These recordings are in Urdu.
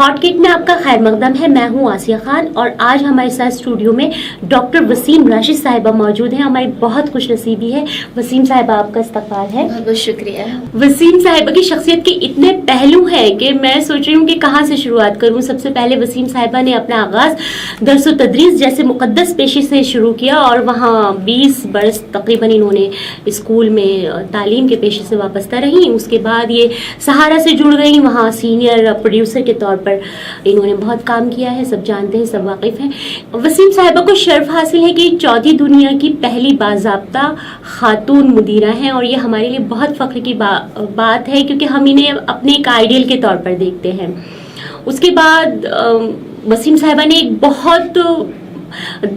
ہاٹ کیک میں آپ کا خیر مقدم ہے. میں ہوں آسیہ خان اور آج ہمارے ساتھ اسٹوڈیو میں ڈاکٹر وسیم راشد صاحبہ موجود ہیں. ہماری بہت خوش نصیبی ہے. وسیم صاحبہ آپ کا استقبال ہے. بہت بہت شکریہ. وسیم صاحبہ کی شخصیت کے اتنے پہلو ہیں کہ میں سوچ رہی ہوں کہ کہاں سے شروعات کروں. سب سے پہلے وسیم صاحبہ نے اپنا آغاز درس و تدریس جیسے مقدس پیشے سے شروع کیا اور وہاں 20 برس تقریباً انہوں نے اسکول میں تعلیم کے پیشے سے وابستہ رہیں. اس کے بعد یہ سہارا سے جڑ گئیں. وہاں سینئر پروڈیوسر کے طور پر انہوں نے بہت کام کیا ہے. سب جانتے ہیں, سب واقف ہیں. وسیم صاحبہ کو شرف حاصل ہے کہ چوتھی دنیا کی پہلی باضابطہ خاتون مدیرہ ہیں اور یہ ہمارے لیے بہت فخر کی بات ہے کیونکہ ہم انہیں اپنے ایک آئیڈیل کے طور پر دیکھتے ہیں. اس کے بعد وسیم صاحبہ نے ایک بہت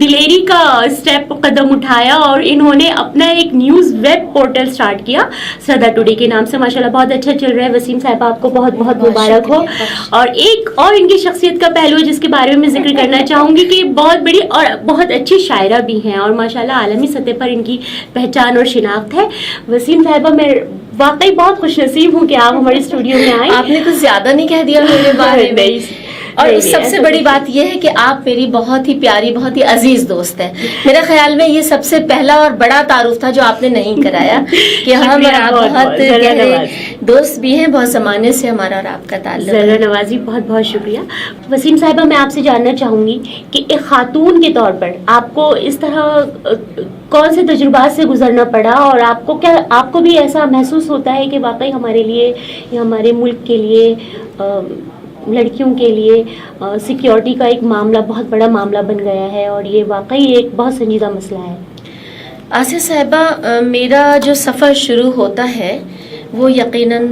دلیری کا اسٹیپ قدم اٹھایا اور انہوں نے اپنا ایک نیوز ویب پورٹل سٹارٹ کیا صدا ٹوڈے کے نام سے. ماشاءاللہ بہت اچھا چل رہا ہے. وسیم صاحبہ آپ کو بہت بہت مبارک ہو. اور ایک اور ان کی شخصیت کا پہلو ہے جس کے بارے میں ذکر کرنا چاہوں گی کہ بہت بڑی اور بہت اچھی شاعرہ بھی ہیں اور ماشاءاللہ عالمی سطح پر ان کی پہچان اور شناخت ہے. وسیم صاحبہ میں واقعی بہت خوش نصیب ہوں کہ آپ ہمارے اسٹوڈیو میں آئیں. آپ نے کچھ زیادہ نہیں کہہ دیا میرے بارے میں. اور سب سے بڑی بات یہ ہے کہ آپ میری بہت ہی پیاری, بہت ہی عزیز دوست ہیں. میرے خیال میں یہ سب سے پہلا اور بڑا تعارف تھا جو آپ نے نہیں کرایا کہ ہم اور آپ بہت گہرے دوست بھی ہیں. بہت زمانے سے ہمارا اور آپ کا تعلق ہے. ذرا نوازی, بہت بہت شکریہ. وسیم صاحبہ میں آپ سے جاننا چاہوں گی کہ ایک خاتون کے طور پر آپ کو اس طرح کون سے تجربات سے گزرنا پڑا اور آپ کو بھی ایسا محسوس ہوتا ہے کہ واقعی ہمارے لیے یا ہمارے ملک کے لیے لڑکیوں کے لیے سیکیورٹی کا ایک معاملہ بہت بڑا معاملہ بن گیا ہے اور یہ واقعی ایک بہت سنجیدہ مسئلہ ہے. آسیہ صاحبہ, میرا جو سفر شروع ہوتا ہے وہ یقیناً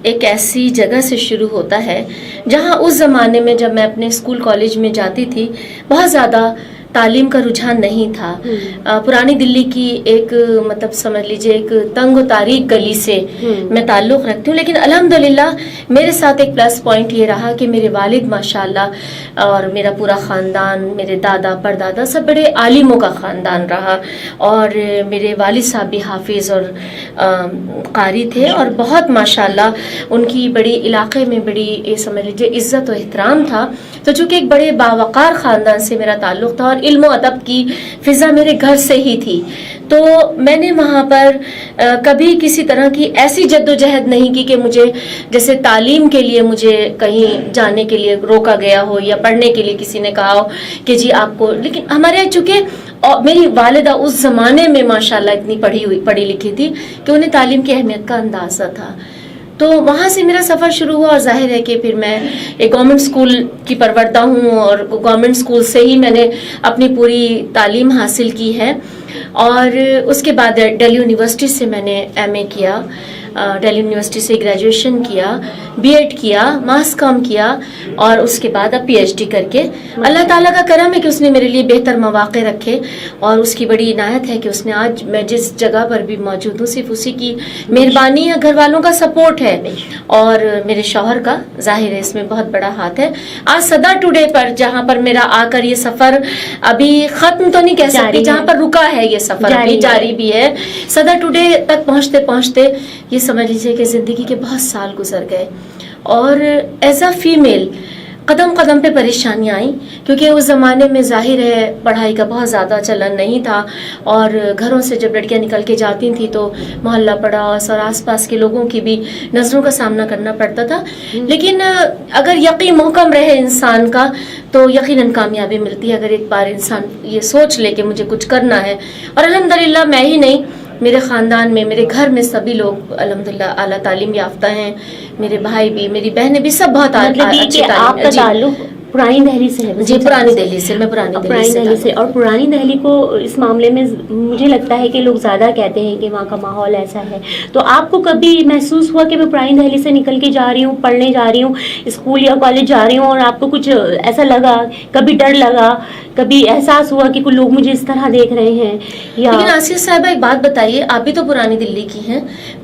ایک ایسی جگہ سے شروع ہوتا ہے جہاں اس زمانے میں جب میں اپنے اسکول کالج میں جاتی تھی بہت زیادہ تعلیم کا رجحان نہیں تھا. پرانی دلی کی ایک مطلب سمجھ لیجیے ایک تنگ و تاریک گلی سے میں تعلق رکھتی ہوں. لیکن الحمدللہ میرے ساتھ ایک پلس پوائنٹ یہ رہا کہ میرے والد ماشاءاللہ اور میرا پورا خاندان, میرے دادا پردادا سب بڑے عالموں کا خاندان رہا اور میرے والد صاحب بھی حافظ اور قاری تھے اور بہت ماشاءاللہ ان کی بڑی علاقے میں بڑی سمجھ لیجیے عزت و احترام تھا. تو چونکہ ایک بڑے باوقار خاندان سے میرا تعلق تھا اور علم و ادب کی فضا میرے گھر سے ہی تھی, تو میں نے وہاں پر کبھی کسی طرح کی ایسی جد و جہد نہیں کی کہ مجھے جیسے تعلیم کے لیے مجھے کہیں جانے کے لیے روکا گیا ہو یا پڑھنے کے لیے کسی نے کہا ہو کہ جی آپ کو. لیکن ہمارے یہاں چونکہ میری والدہ اس زمانے میں ماشاءاللہ اتنی پڑھی لکھی تھی کہ انہیں تعلیم کی اہمیت کا اندازہ تھا. تو وہاں سے میرا سفر شروع ہوا اور ظاہر ہے کہ پھر میں ایک گورنمنٹ اسکول کی پروردہ ہوں اور گورنمنٹ اسکول سے ہی میں نے اپنی پوری تعلیم حاصل کی ہے. اور اس کے بعد دہلی یونیورسٹی سے میں نے ایم اے کیا, دہلی یونیورسٹی سے گریجویشن کیا, بی ایڈ کیا, ماس کام کیا اور اس کے بعد اب پی ایچ ڈی کر کے اللہ تعالیٰ کا کرم ہے کہ اس نے میرے لیے بہتر مواقع رکھے اور اس کی بڑی عنایت ہے کہ اس نے آج میں جس جگہ پر بھی موجود ہوں صرف اسی کی مہربانی ہے, گھر والوں کا سپورٹ ہے اور میرے شوہر کا ظاہر ہے اس میں بہت بڑا ہاتھ ہے. آج صدا ٹوڈے پر جہاں پر میرا آ کر یہ سفر ابھی ختم تو نہیں کہہ سکتی, جہاں پر رکا ہے یہ سفر ابھی جاری بھی ہے. صدا ٹوڈے تک پہنچتے پہنچتے یہ سمجھ لیجیے کہ زندگی کے بہت سال گزر گئے اور ایز اے فیمیل قدم قدم پہ پریشانیاں آئیں کیونکہ اس زمانے میں ظاہر ہے پڑھائی کا بہت زیادہ چلن نہیں تھا اور گھروں سے جب لڑکیاں نکل کے جاتی تھیں تو محلہ پڑوس اور آس پاس کے لوگوں کی بھی نظروں کا سامنا کرنا پڑتا تھا. لیکن اگر یقین محکم رہے انسان کا تو یقیناً کامیابی ملتی ہے اگر ایک بار انسان یہ سوچ لے کہ مجھے کچھ کرنا ہے. اور الحمدللہ میں ہی نہیں, میرے خاندان میں میرے گھر میں سبھی لوگ الحمدللہ اعلیٰ تعلیم یافتہ ہیں. میرے بھائی بھی, میری بہنیں بھی, سب بہت اچھی تعلیم. پرانی دہلی سے ہے؟ جی پرانی دہلی سے, میں پرانی دہلی سے. اور پرانی دہلی کو اس معاملے میں مجھے لگتا ہے کہ لوگ زیادہ کہتے ہیں کہ وہاں کا ماحول ایسا ہے. تو آپ کو کبھی محسوس ہوا کہ میں پرانی دہلی سے نکل کے جا رہی ہوں, پڑھنے جا رہی ہوں, اسکول یا کالج جا رہی ہوں اور آپ کو کچھ ایسا لگا, کبھی ڈر لگا کبھی احساس ہوا کہ کوئی لوگ مجھے اس طرح دیکھ رہے ہیں یا؟ لیکن آسیہ صاحبہ ایک بات بتائیے، آپ بھی تو پرانی دلی کی ہیں،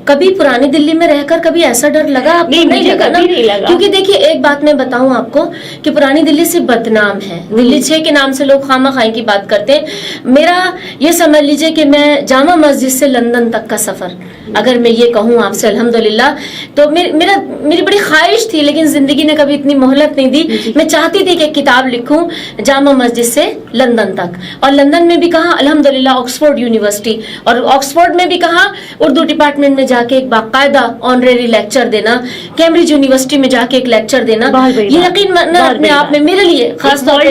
کبھی پرانی دلی میں رہ کر کبھی ایسا ڈر لگا آپ کو؟ نہیں لگا نا؟ کیونکہ دیکھیے ایک بات میں بتاؤں آپ کو کہ پرانی دلی سے بدنام ہے، دلی 6 کے نام سے لوگ خواہ مخواہ کی بات کرتے ہیں۔ میرا یہ سمجھ لیجئے کہ میں جامع مسجد سے لندن تک کا سفر اگر میں یہ کہوں آپ سے الحمدللہ، تو میری بڑی خواہش تھی، لیکن زندگی نے کبھی اتنی مہلت نہیں دی۔ میں چاہتی تھی کہ ایک کتاب لکھوں جامع مسجد سے لندن تک، اور لندن میں بھی کہا الحمدللہ آکسفورڈ یونیورسٹی، اور آکسفورڈ میں بھی کہا اردو ڈپارٹمنٹ میں جا کے ایک باقاعدہ آنریری لیکچر دینا، کیمبرج یونیورسٹی میں جا کے ایک لیکچر دینا، یہ یقین ماننا اپنے آپ میں میرے لیے خاص طور پہ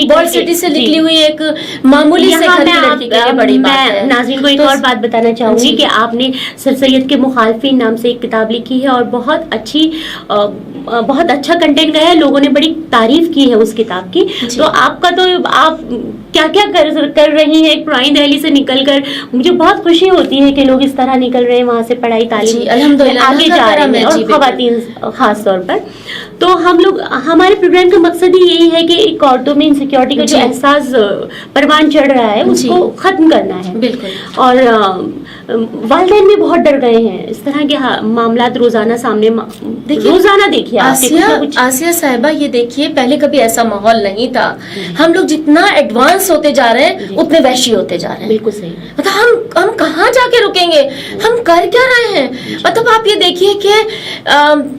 بورڈ سٹی سے نکلی ہوئی ایک معمولی سے گھر کی لڑکی کے لیے بڑی بات ہے۔ ناظرین کو ایک اور بات بتانا چاہوں گی کہ آپ نے سر سید کے مخالفین نام سے ایک کتاب لکھی ہے اور بہت اچھا کنٹینٹ گیا ہے، لوگوں نے بڑی تعریف کی ہے اس کتاب کی۔ تو آپ کا تو آپ کیا کیا کر رہی ہیں پرانی دہلی سے نکل کر؟ مجھے بہت خوشی ہوتی ہے کہ لوگ اس طرح نکل رہے ہیں وہاں سے، پڑھائی تعلیم آگے جا رہے ہیں، اور خواتین خاص طور پر۔ تو ہمارے پروگرام کا مقصد ہی یہی ہے کہ ایک عورتوں میں انسیکیورٹی کا جو احساس پروان چڑھ رہا ہے اس کو ختم کرنا ہے۔ بالکل۔ اور والدین بھی بہت ڈر گئے ہیں اس طرح کے معاملات روزانہ سامنے روزانہ دیکھیے آسیہ صاحبہ، یہ دیکھیے پہلے کبھی ایسا ماحول نہیں تھا، ہم لوگ جتنا ایڈوانس ہوتے جا رہے ہیں اتنے وحشی ہوتے جا رہے ہیں۔ بالکل صحیح۔ مطلب ہم کہاں جا کے رکیں گے؟ ہم کر کیا رہے ہیں؟ مطلب آپ یہ دیکھیے کہ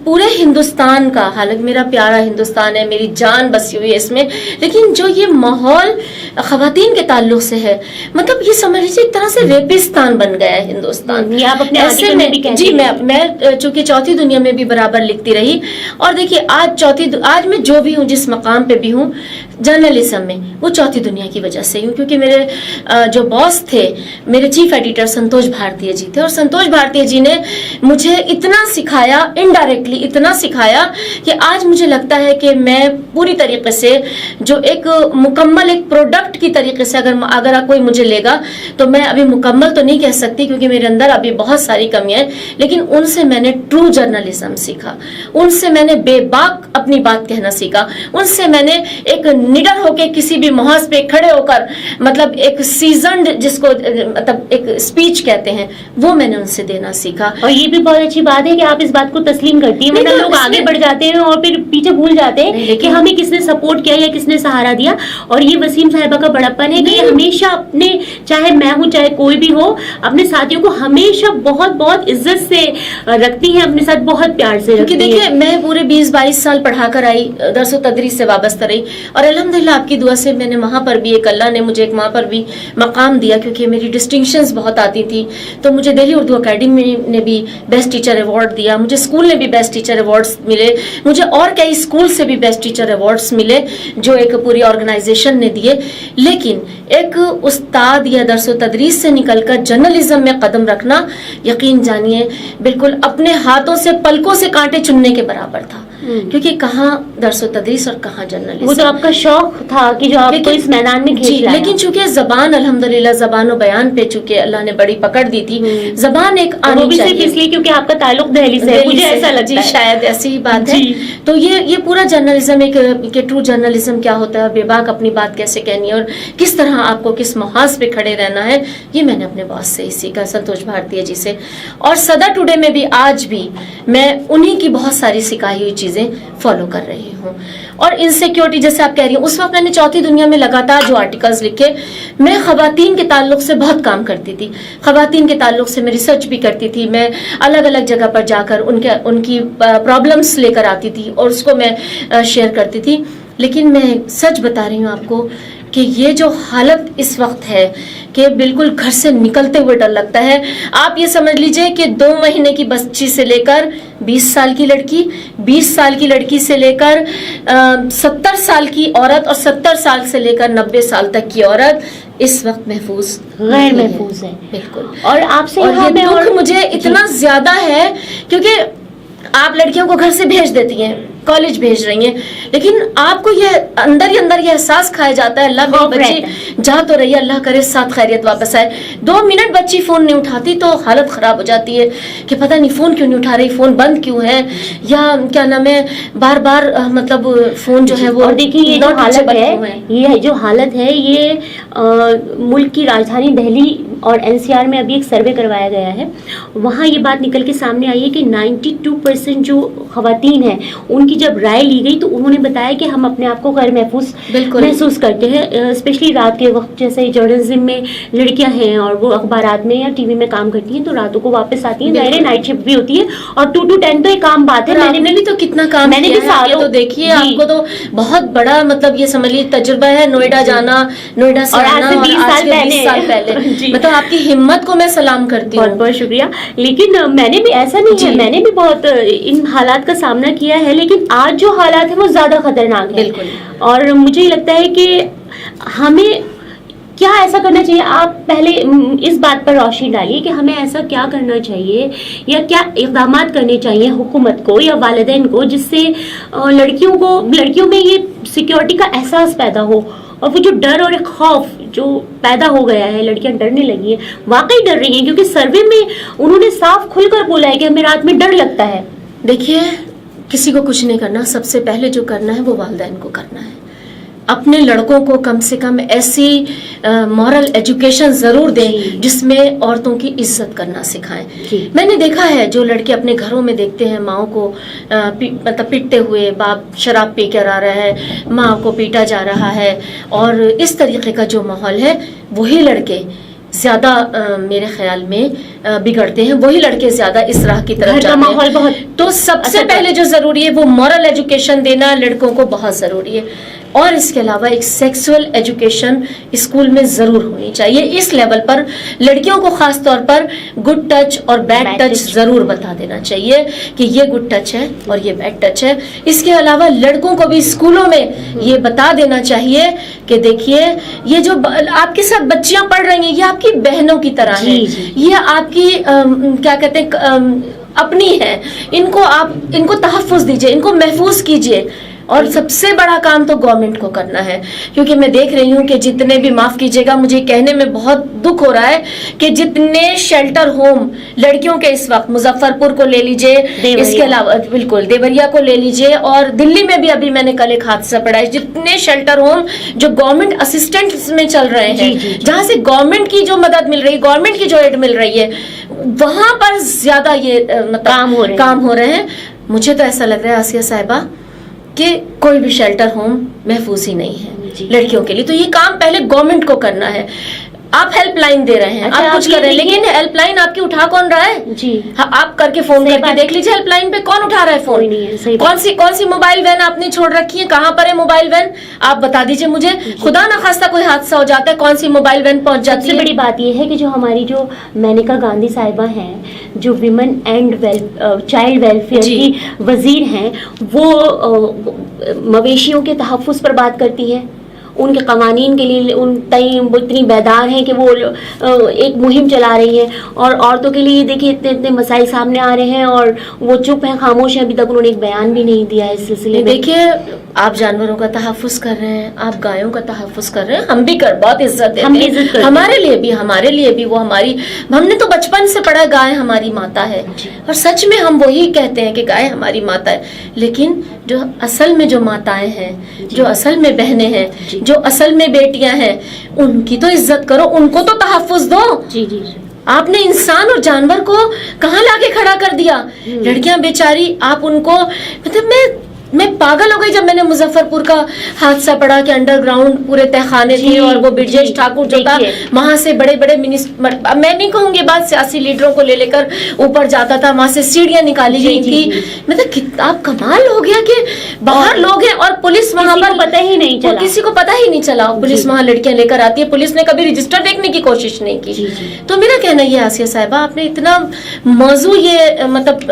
پورے ہندوستان کا، حالانکہ میرا پیارا ہندوستان ہے، میری جان بسی ہوئی ہے اس میں، لیکن جو یہ ماحول خواتین کے تعلق سے ہے، مطلب یہ سمجھ لیجیے ایک طرح سے ریپستان بن گیا ہے ہندوستان۔ یہ آپ اپنے ایسے میں جی میں چونکہ چوتھی دنیا میں بھی برابر لکھتی رہی، اور دیکھیے آج میں جو بھی ہوں، جس مقام پہ بھی ہوں جرنلزم میں، وہ چوتھی دنیا کی وجہ سے ہوں، کیونکہ میرے جو باس تھے، میرے چیف ایڈیٹر سنتوش بھارتیہ جی تھے، اور سنتوش بھارتیہ جی نے مجھے اتنا سکھایا، انڈائریکٹلی اتنا سکھایا کہ آج مجھے لگتا ہے کہ میں پوری طریقے سے جو ایک مکمل ایک پروڈکٹ کی طریقے سے اگر کوئی مجھے لے گا تو میں ابھی مکمل تو نہیں کہہ سکتی کیونکہ میرے اندر ابھی بہت ساری کمیاں ہیں، لیکن ان سے میں نے ٹرو جرنلزم سیکھا، ان سے میں نے بے باک اپنی بات کہنا سیکھا، ان سے میں نے ایک نڈر ہو کے کسی بھی محاذ پہ کھڑے ہو کر مطلب ایک سیزنڈ جس کو مطلب ایک اسپیچ کہتے ہیں وہ میں نے ان سے دینا سیکھا۔ اور یہ بھی بہت اچھی بات ہے کہ آپ اس بات کو تسلیم کرتی ہیں، ورنہ لوگ آگے بڑھ جاتے ہیں اور پھر پیچھے بھول جاتے ہیں کہ ہمیں کس نے سپورٹ کیا یا کس نے سہارا دیا۔ اور یہ وسیم صاحبہ کا بڑپن ہے کہ یہ ہمیشہ اپنے، چاہے میں ہوں چاہے کوئی بھی ہو، اپنے ساتھیوں کو ہمیشہ بہت بہت عزت سے رکھتی ہیں، اپنے ساتھ بہت پیار سے رکھتی ہیں۔ دیکھیے میں پورے 20-22 سال پڑھا کر آئی، درس و تدریس سے وابستہ رہی، اور الحمدللہ آپ کی دعا سے میں نے وہاں پر بھی اللہ نے مجھے ایک وہاں پر بھی مقام دیا، کیونکہ میری ڈسٹنکشنز بہت آتی تھی۔ تو مجھے دہلی اردو اکیڈمی نے بھی بیسٹ ٹیچر ایوارڈ دیا، مجھے اسکول نے بھی بیسٹ ٹیچر ایوارڈز ملے، مجھے اور کئی اسکول سے بھی بیسٹ ٹیچر ایوارڈز ملے جو ایک پوری آرگنائزیشن نے دیے۔ لیکن ایک استاد یا درس و تدریس سے نکل کر جرنلزم میں قدم رکھنا، یقین جانیے بالکل اپنے ہاتھوں سے پلکوں سے کانٹے چننے کے برابر تھا، کیونکہ کہاں درس و تدریس اور کہاں جرنلزم۔ وہ تو آپ کا شوق تھا کہ جو آپ کو اس میدان میں کھینچ لایا۔ لیکن چونکہ زبان الحمدللہ زبان و بیان پہ چونکہ اللہ نے بڑی پکڑ دی تھی، زبان ایک آنی چاہیے، اس لیے کیونکہ آپ کا تعلق دہلی سے ہے، مجھے ایسا لگتا ہے شاید ایسی ہی بات ہے۔ تو یہ پورا جرنلزم ایک ٹرو جرنلزم کیا ہوتا ہے، بے باک اپنی بات کیسے کہنی ہے، اور کس طرح آپ کو کس محاذ پہ کھڑے رہنا ہے، یہ میں نے اپنے باس سے ہی سیکھا، سنتوش بھارتیہ جی سے۔ اور صدا ٹوڈے میں بھی آج بھی میں انہی کی بہت ساری سکھائی ہوئی چیزیں فالو کر رہی ہوں۔ اور انسیکیورٹی جیسے آپ کہہ رہی ہیں، اس وقت میں نے چوتھی دنیا میں لگاتار جو آرٹیکلز لکھے، میں خواتین کے تعلق سے بہت کام کرتی تھی، خواتین کے تعلق سے میں ریسرچ بھی کرتی تھی، میں الگ الگ جگہ پر جا کر ان کی پرابلمس لے کر آتی تھی اور اس کو میں شیئر کرتی تھی۔ لیکن میں سچ بتا رہی ہوں آپ کو کہ یہ جو حالت اس وقت ہے کہ بالکل گھر سے نکلتے ہوئے ڈر لگتا ہے۔ آپ یہ سمجھ لیجئے کہ 2 مہینے کی بچی سے لے کر 20 سال کی لڑکی، 20 سال کی لڑکی سے لے کر 70 سال کی عورت، اور 70 سال سے لے کر 90 سال تک کی عورت اس وقت محفوظ غیر محفوظ ہے، بالکل۔ اور آپ سے یہ دکھ مجھے اتنا زیادہ ہے کیونکہ آپ لڑکیوں کو گھر سے بھیج دیتی ہیں، کالج بھیج رہی ہیں, لیکن آپ کو یہ اندر ہی اندر یہ احساس کھایا جاتا ہے اللہ میری بچی جا تو رہی ہے, اللہ کرے ساتھ خیریت واپس آئے. 2 منٹ بچی فون نہیں اٹھاتی تو حالت خراب ہو جاتی ہے کہ پتہ نہیں فون کیوں نہیں اٹھا رہی, فون بند کیوں ہے, یا کیا نام ہے بار بار مطلب فون جو ہے وہ. اور دیکھیے یہ جو حالت ہے یہ ملک کی راجدھانی دہلی اور NCR میں ابھی ایک سروے کروایا گیا ہے, وہاں یہ بات نکل کے سامنے آئی ہے کہ 92% جو خواتین ہیں ان کی جب رائے لی گئی تو انہوں نے بتایا کہ ہم اپنے آپ کو غیر محفوظ محسوس کرتے ہیں, اسپیشلی رات کے وقت. جیسے جرنلزم میں لڑکیاں ہیں اور وہ اخبارات میں یا ٹی وی میں کام کرتی ہیں تو راتوں کو واپس آتی ہیں, ظاہر ہے نائٹ شفٹ بھی ہوتی ہے اور 2 to 10 تو ایک عام بات ہے. میں نے بھی تو کتنا کام میں نے بھی سالوں, تو دیکھیے آپ کو تو بہت بڑا مطلب یہ سمجھ لیجیے تجربہ ہے, نوئیڈا جانا, نوئیڈا سے آنا, اور آج سے 20 سال پہلے. مطلب آپ کی ہمت کو میں سلام کرتی ہوں, بہت بہت شکریہ. لیکن میں نے بھی ایسا نہیں ہے, میں نے بھی بہت ان حالات کا سامنا کیا ہے, لیکن آج جو حالات ہیں وہ زیادہ خطرناک ہیں. بالکل. اور مجھے لگتا ہے کہ ہمیں کیا ایسا کرنا چاہیے, آپ پہلے اس بات پر روشنی ڈالیے کہ ہمیں ایسا کیا کرنا چاہیے یا کیا اقدامات کرنے چاہیے حکومت کو یا والدین کو جس سے لڑکیوں میں یہ سیکیورٹی کا احساس پیدا ہو, اور وہ جو ڈر اور ایک خوف جو پیدا ہو گیا ہے, لڑکیاں ڈرنے لگی ہیں, واقعی ڈر رہی ہیں, کیونکہ سروے میں انہوں نے صاف کھل کر بولا ہے کہ ہمیں رات میں ڈر لگتا ہے. دیکھیے کسی کو کچھ نہیں کرنا, سب سے پہلے جو کرنا ہے وہ والدین کو کرنا ہے. اپنے لڑکوں کو کم سے کم ایسی مورل ایجوکیشن ضرور دیں جس میں عورتوں کی عزت کرنا سکھائیں. میں نے دیکھا ہے جو لڑکے اپنے گھروں میں دیکھتے ہیں ماؤں کو مطلب پیٹتے ہوئے, باپ شراب پی کر آ رہا ہے, ماں کو پیٹا جا رہا ہے, اور اس طریقے کا جو ماحول ہے, وہی لڑکے زیادہ میرے خیال میں بگڑتے ہیں, وہی لڑکے زیادہ اس راہ کی طرف جاتے ہیں. تو سب سے پہلے جو ضروری ہے وہ مورل ایجوکیشن دینا لڑکوں کو بہت ضروری ہے, اور اس کے علاوہ ایک سیکسول ایجوکیشن اسکول میں ضرور ہونی چاہیے. اس لیول پر لڑکیوں کو خاص طور پر گڈ ٹچ اور بیڈ ٹچ ضرور بتا دینا چاہیے کہ یہ گڈ ٹچ ہے اور یہ بیڈ ٹچ ہے. اس کے علاوہ لڑکوں کو بھی اسکولوں میں یہ بتا دینا چاہیے کہ دیکھیے یہ جو آپ کے ساتھ بچیاں پڑھ رہی ہیں یہ آپ کی بہنوں کی طرح ہیں, یہ آپ کی کیا کہتے ہیں اپنی ہے, ان کو تحفظ دیجیے, ان کو محفوظ کیجیے. اور سب سے بڑا کام تو گورنمنٹ کو کرنا ہے, کیونکہ میں دیکھ رہی ہوں کہ جتنے بھی, معاف کیجیے گا مجھے کہنے میں بہت دکھ ہو رہا ہے کہ جتنے شیلٹر ہوم لڑکیوں کے اس وقت مظفر پور کو لے لیجئے, اس کے علاوہ بالکل دیوریا کو لے لیجئے, اور دلی میں بھی ابھی میں نے کل ایک حادثہ پڑھا ہے, جتنے شیلٹر ہوم جو گورنمنٹ اسسٹنٹ میں چل رہے ہیں, جہاں سے گورنمنٹ کی جو مدد مل رہی ہے, گورنمنٹ کی جو ایڈ مل رہی ہے, وہاں پر زیادہ یہ کام ہو رہے ہیں. مجھے تو ایسا لگ رہا ہے آسیہ صاحبہ کہ کوئی بھی شیلٹر ہوم محفوظ ہی نہیں ہے لڑکیوں کے لیے. تو یہ کام پہلے گورنمنٹ کو کرنا ہے. آپ ہیلپ لائن دے رہے ہیں, آپ کچھ کر رہے ہیں, لیکن ہیلپ لائن آپ کی اٹھا کون رہا ہے؟ جی آپ کر کے فون کر کے دیکھ لیجیے ہیلپ لائن پہ کون اٹھا رہا ہے فون. کون سی موبائل وین آپ نے چھوڑ رکھی ہے, کہاں پر ہے موبائل وین, آپ بتا دیجیے مجھے. خدا نخواستہ کوئی حادثہ ہو جاتا ہے, کون سی موبائل وین پہنچ جاتی ہے. سب سے بڑی بات یہ ہے کہ جو ہماری جو مینیکا گاندھی صاحبہ ہیں, جو ویمن اینڈ چائلڈ ویلفیئر کی وزیر ہیں, وہ مویشیوں کے تحفظ پر بات کرتی ہے, ان کے قوانین کے لیے ان وہ اتنی بیدار ہیں کہ وہ ایک مہم چلا رہی ہیں. اور عورتوں کے لیے دیکھیے اتنے مسائل سامنے آ رہے ہیں اور وہ چپ ہیں, خاموش ہیں, ابھی تک انہوں نے ایک بیان بھی نہیں دیا اس سلسلے میں. دیکھیے آپ جانوروں کا تحفظ کر رہے ہیں, آپ گایوں کا تحفظ کر رہے ہیں, ہم بھی بہت عزت دیتے ہیں, ہمارے لیے بھی وہ ہماری, ہم نے تو بچپن سے پڑھا گائے ہماری ماتا ہے, اور سچ میں ہم وہی کہتے ہیں کہ گائے ہماری ماتا ہے. لیکن جو اصل میں جو ماتائیں ہیں, جو اصل میں بہنیں ہیں, جو اصل میں بیٹیاں ہیں, ان کی تو عزت کرو, ان کو تو تحفظ دو. آپ نے انسان اور جانور کو کہاں لا کے کھڑا کر دیا. لڑکیاں بیچاری, آپ ان کو, مطلب میں پاگل ہو گئی جب میں نے مظفر پور کا حادثہ پڑھا کہ انڈر گراؤنڈ پورے تہخانے تھے, اور وہ برجیش ٹھاکر جو تھا وہاں سے بڑے میں نہیں کہوں گی بات, سیاسی لیڈروں کو لے کر اوپر جاتا تھا, وہاں سے سیڑھیاں نکالی گئی تھی. مطلب آپ کمال ہو گیا کہ باہر لوگ ہیں اور پولیس وہاں پر پتہ ہی نہیں چلا, کسی کو پتہ ہی نہیں چلا. پولیس وہاں لڑکیاں لے کر آتی ہے, پولیس نے کبھی رجسٹر دیکھنے کی کوشش نہیں کی. تو میرا کہنا یہ آسیہ صاحبہ, آپ نے اتنا موضوع یہ مطلب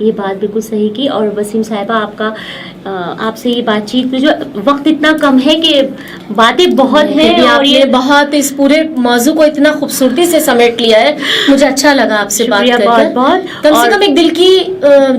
یہ بات بالکل صحیح کی. اور وسیم صاحبہ آپ کا آپ سے یہ بات چیت میں جو وقت اتنا کم ہے کہ باتیں بہت ہیں اور یہ بہت اس پورے موضوع کو اتنا خوبصورتی سے سمیٹ لیا ہے. مجھے اچھا لگا آپ سے بات کر بہت بہت. کم سے کم ایک دل کی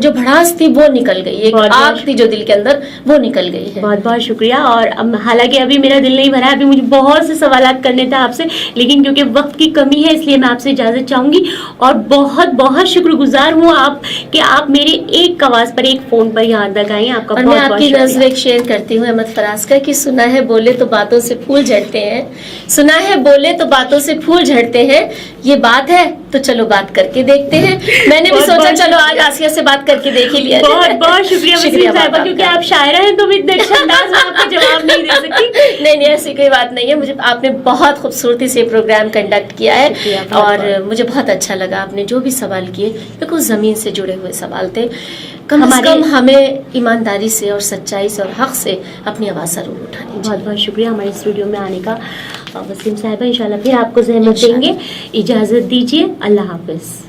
جو بھڑاس تھی وہ نکل گئی, ایک آگ تھی جو دل کے اندر وہ نکل گئی ہے. بہت بہت شکریہ. اور حالانکہ ابھی میرا دل نہیں بھرا ہے, ابھی مجھے بہت سے سوالات کرنے تھے آپ سے, لیکن کیونکہ وقت کی کمی ہے اس لیے میں آپ سے اجازت چاہوں گی. اور بہت بہت شکر گزار ہوں آپ کہ آپ میرے ایک آواز پر ایک فون پر یہاں تک آئیں. آپ کا اور میں آپ کی نظر ایک شعر کرتی ہوں احمد فراز کا کہ سنا ہے بولے تو باتوں سے پھول جھڑتے ہیں, سنا ہے بولے تو باتوں سے پھول جھڑتے ہیں, یہ بات ہے تو چلو بات کر کے دیکھتے ہیں. میں نے بھی سوچا چلو آج آسیہ سے بات کر کے دیکھ ہی لیا. بہت بہت شکریہ وسیم صاحبہ, کیونکہ آپ شاعرہ ہیں تو اتنے اچھے انداز میں آپ کو جواب نہیں دے سکتی. نہیں ایسی کوئی بات نہیں ہے. مجھے آپ نے بہت خوبصورتی سے پروگرام کنڈکٹ کیا ہے اور مجھے بہت اچھا لگا. آپ نے جو بھی سوال کیے بالکل زمین سے جڑے ہوئے سوال تھے. کم از کم ہمیں ایمانداری سے اور سچائی سے اور حق سے اپنی آواز ضرور اٹھانی. بہت بہت شکریہ ہمارے اسٹوڈیو میں آنے کا وسیم صاحبہ. انشاءاللہ پھر آپ کو زحمت دیں گے. اجازت دیجیے, اللہ حافظ.